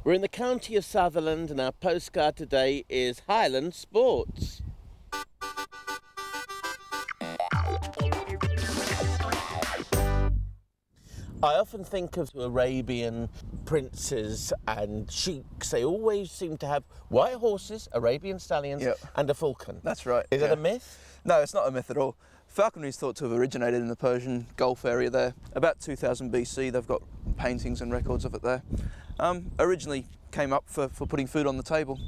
We're in the county of Sutherland and our postcard today is Highland Sports. I often think of Arabian princes and sheiks. They always seem to have white horses, Arabian stallions, and a falcon. That's right. Is it a myth? No, it's not a myth at all. Falconry is thought to have originated in the Persian Gulf area there. About 2000 BC, they've got paintings and records of it there. Originally came up for putting food on the table.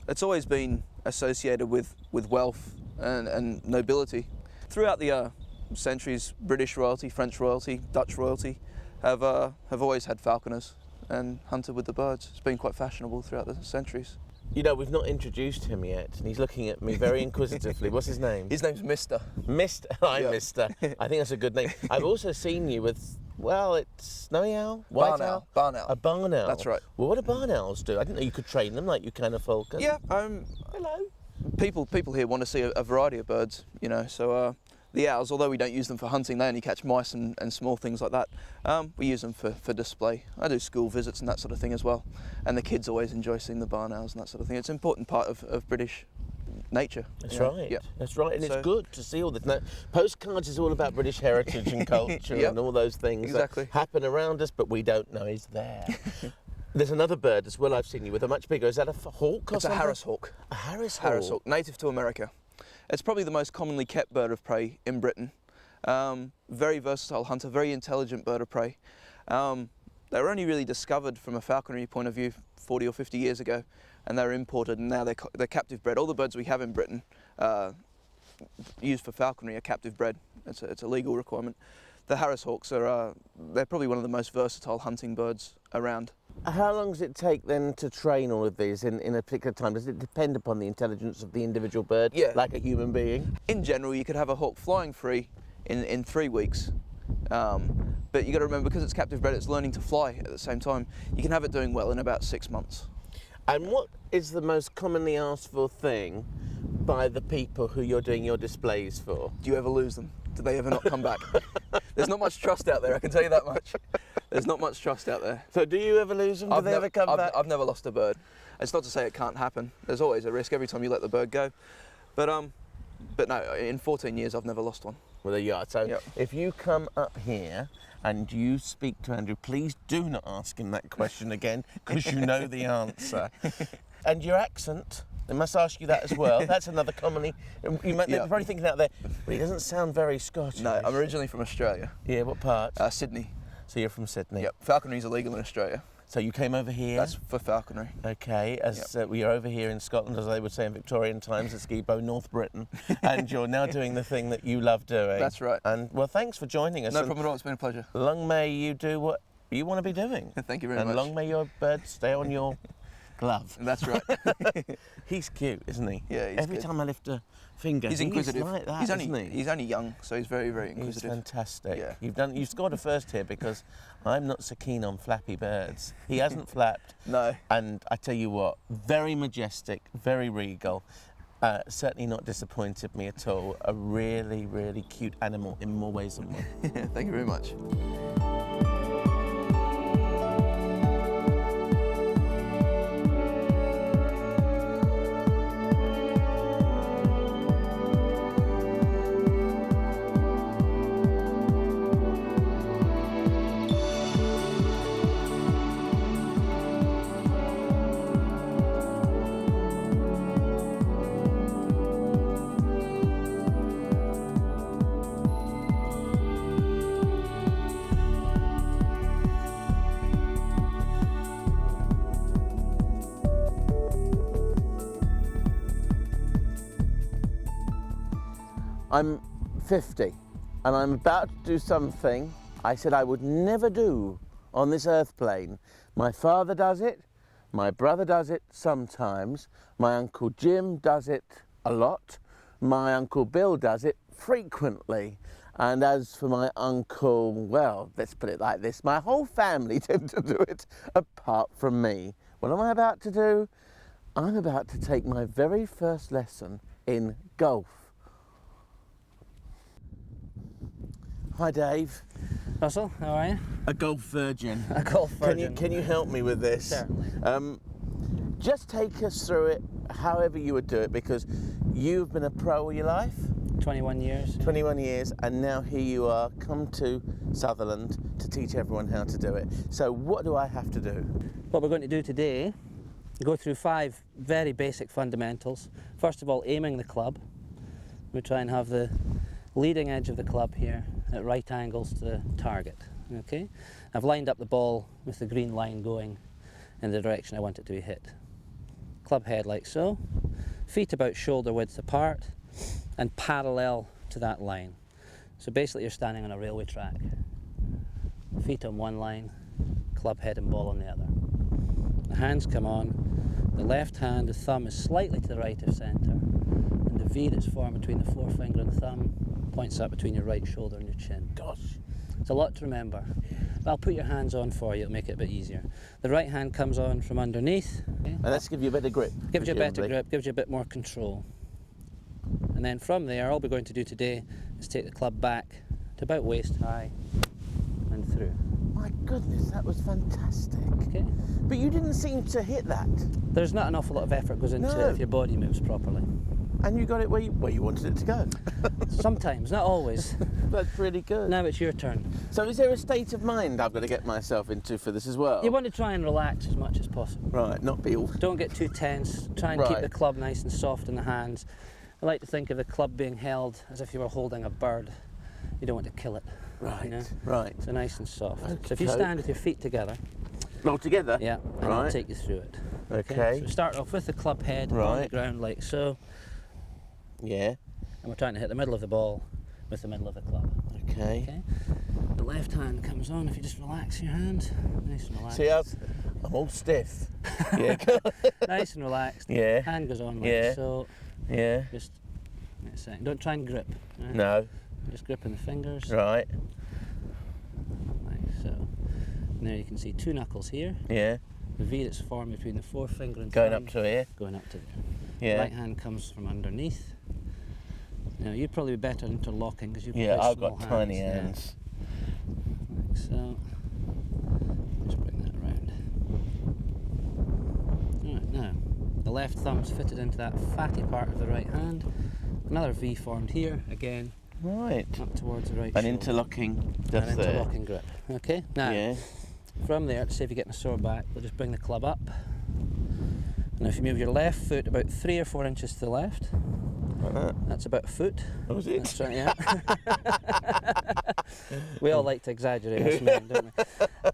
It's always been associated with wealth and nobility. Throughout the centuries, British royalty, French royalty, Dutch royalty have always had falconers and hunted with the birds. It's been quite fashionable throughout the centuries. You know, we've not introduced him yet, and he's looking at me very inquisitively. What's his name? His name's Mister. Mister. Hi, Mister. I think that's a good name. I've also seen you with, well, it's snowy owl? White owl? Barn owl. A barn owl. That's right. Well, what do barn owls do? I didn't know you could train them like you can a falcon. Yeah. Hello. People here want to see a variety of birds, you know, so the owls, although we don't use them for hunting, they only catch mice and small things like that. We use them for display. I do school visits and that sort of thing as well. And the kids always enjoy seeing the barn owls and that sort of thing. It's an important part of British nature. That's right. Yeah. That's right. And it's good to see all this. Now, Postcards is all about British heritage and culture and all those things that happen around us, but we don't know is there. There's another bird as well I've seen you with, a much bigger. Is that a hawk or something? It's a Harris hawk. A Harris hawk? Harris hawk, native to America. It's probably the most commonly kept bird of prey in Britain. Very versatile hunter, very intelligent bird of prey. They were only really discovered from a falconry point of view 40 or 50 years ago, and they were imported, and now they're captive bred. All the birds we have in Britain used for falconry are captive bred. It's a legal requirement. The Harris hawks they're probably one of the most versatile hunting birds around. How long does it take then to train all of these in a particular time? Does it depend upon the intelligence of the individual bird, like a human being? In general, you could have a hawk flying free in 3 weeks. But you got to remember, because it's captive bred, it's learning to fly at the same time. You can have it doing well in about 6 months. And what is the most commonly asked for thing by the people who you're doing your displays for? Do you ever lose them? Do they ever not come back? There's not much trust out there, I can tell you that much. There's not much trust out there. So do you ever lose them? Do they ever come back? I've never lost a bird. It's not to say it can't happen. There's always a risk every time you let the bird go. But no, in 14 years I've never lost one. Well, there you are. So if you come up here and you speak to Andrew, please do not ask him that question again, because you know the answer. And your accent, they must ask you that as well. That's another commonly. They're probably thinking out there, but he doesn't sound very Scottish. No, I'm originally from Australia. Yeah, what part? Sydney. So you're from Sydney? Yep. Falconry is illegal in Australia. So you came over here? That's for falconry. Okay, you're over here in Scotland, as they would say in Victorian times, at Skibo, North Britain, and you're now doing the thing that you love doing. That's right. And well, thanks for joining us. No problem at all, it's been a pleasure. Long may you do what you want to be doing. Thank you very much. And long may your bird stay on your glove. That's right. He's cute, isn't he? Yeah, he's Every good. time I lift a finger, he's inquisitive. He's like that, He's only young, so he's very, very inquisitive. He's fantastic. Yeah. You've scored a first here, because I'm not so keen on flappy birds. He hasn't flapped. No. And I tell you what, very majestic, very regal. Certainly not disappointed me at all. A really, really cute animal in more ways than one. Thank you very much. I'm 50 and I'm about to do something I said I would never do on this earth plane. My father does it, my brother does it sometimes, my Uncle Jim does it a lot, my Uncle Bill does it frequently, and as for my uncle, well, let's put it like this, my whole family tend to do it apart from me. What am I about to do? I'm about to take my very first lesson in golf. Hi Dave. Russell, how are you? A golf virgin. A golf virgin. Can you help me with this? Certainly. Just take us through it, however you would do it, because you've been a pro all your life. 21 years. 21 years, and now here you are, come to Sutherland to teach everyone how to do it. So what do I have to do? What we're going to do today, go through 5 very basic fundamentals. First of all, aiming the club. We try and have the leading edge of the club here at right angles to the target. Okay, I've lined up the ball with the green line going in the direction I want it to be hit. Club head like so, feet about shoulder width apart and parallel to that line. So basically you're standing on a railway track. Feet on one line, club head and ball on the other. The hands come on, the left hand, the thumb is slightly to the right of centre, and the V that's formed between the forefinger and thumb points up between your right shoulder and your chin. Gosh. It's a lot to remember. But I'll put your hands on for you, it'll make it a bit easier. The right hand comes on from underneath. Okay? And that's give you a better grip. Gives you a better presumably. grip, gives you a bit more control. And then from there, all we're going to do today is take the club back to about waist high and through. My goodness, that was fantastic. Okay? But you didn't seem to hit that. There's not an awful lot of effort goes into No. it if your body moves properly. And you got it where you wanted it to go. Sometimes, not always. That's really good. Now it's your turn. So is there a state of mind I've got to get myself into for this as well? You want to try and relax as much as possible. Right, not be all... Don't get too tense. Try and keep Right. the club nice and soft in the hands. I like to think of the club being held as if you were holding a bird. You don't want to kill it. Right, You know? right. So nice and soft. So if Okey-doke. you stand with your feet together, All together? yeah, and I'll Right. take you through it. Okay. So we start off with the club head on the Right. ground like so, Yeah. and we're trying to hit the middle of the ball with the middle of the club. Okay. Okay. The left hand comes on. If you just relax your hand, nice and relaxed. See, I'm all stiff. Yeah. Nice and relaxed. Yeah. Hand goes on like Yeah. so. Yeah. Just wait a second. Don't try and grip. Right? No. Just gripping the fingers. Right. Like so. And there you can see 2 knuckles here. Yeah. The V that's formed between the forefinger and Going thumb up to here. going up to there. Yeah. Right hand comes from underneath. Now you'd probably be better interlocking because you've Yeah, quite I've got small tiny yeah. hands. Like so. Just bring that around. Alright, now the left thumb's fitted into that fatty part of the right hand. Another V formed here, again, Right. up towards the right An shoulder. interlocking just An there. interlocking grip. Okay, now Yeah. from there, to say if you're getting a sore back, we'll just bring the club up. Now if you move your left foot about 3 or 4 inches to the left, Like that. that's about a foot. Oh, is it? That's right, yeah. We all like to exaggerate as men, don't we?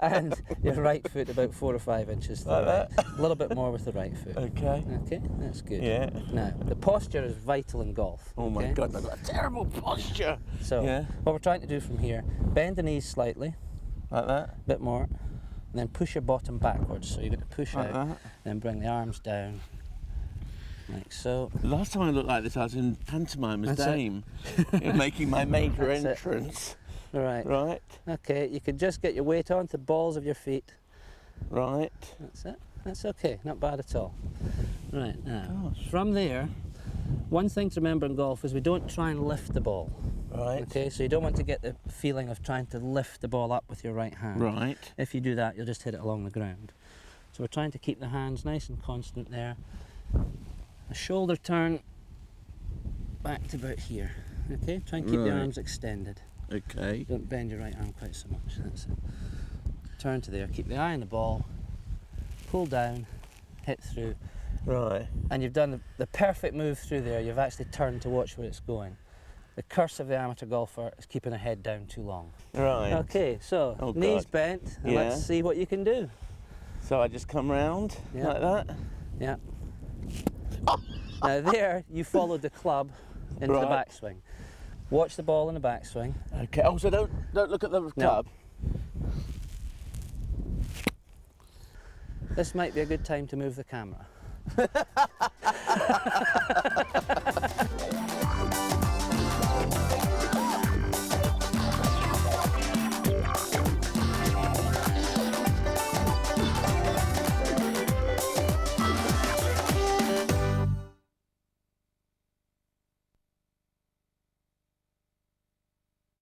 And your right foot about 4 or 5 inches to the Like right. that? A little bit more with the right foot. Okay. Okay, that's good. Yeah. Now, the posture is vital in golf. Oh my okay? God, I've got a terrible posture. So, Yeah. what we're trying to do from here, bend the knees slightly, Like that. a bit more, and then push your bottom backwards. So you're going to push Like out, that. then bring the arms down, like so. Last time I looked like this, I was in pantomime as That's it. Dame, making my major That's it. entrance. Right. Right. Okay, you can just get your weight onto the balls of your feet. Right. That's it. That's okay, not bad at all. Right, now, Gosh. from there, one thing to remember in golf is we don't try and lift the ball. Right. Okay, so you don't want to get the feeling of trying to lift the ball up with your right hand. Right. If you do that, you'll just hit it along the ground. So we're trying to keep the hands nice and constant there. A shoulder turn back to about here. Okay, try and keep the Right. arms extended. Okay. Don't bend your right arm quite so much. That's it. Turn to there. Keep the eye on the ball. Pull down. Hit through. Right. And you've done the perfect move through there. You've actually turned to watch where it's going. The curse of the amateur golfer is keeping their head down too long. Right. Okay, so Oh, knees God. bent, and Yeah. let's see what you can do. So I just come round Yeah. like that. Yeah. Now there, you followed the club into the Right. backswing. Watch the ball in the backswing. Okay. Oh, so don't look at the club. This might be a good time to move the camera.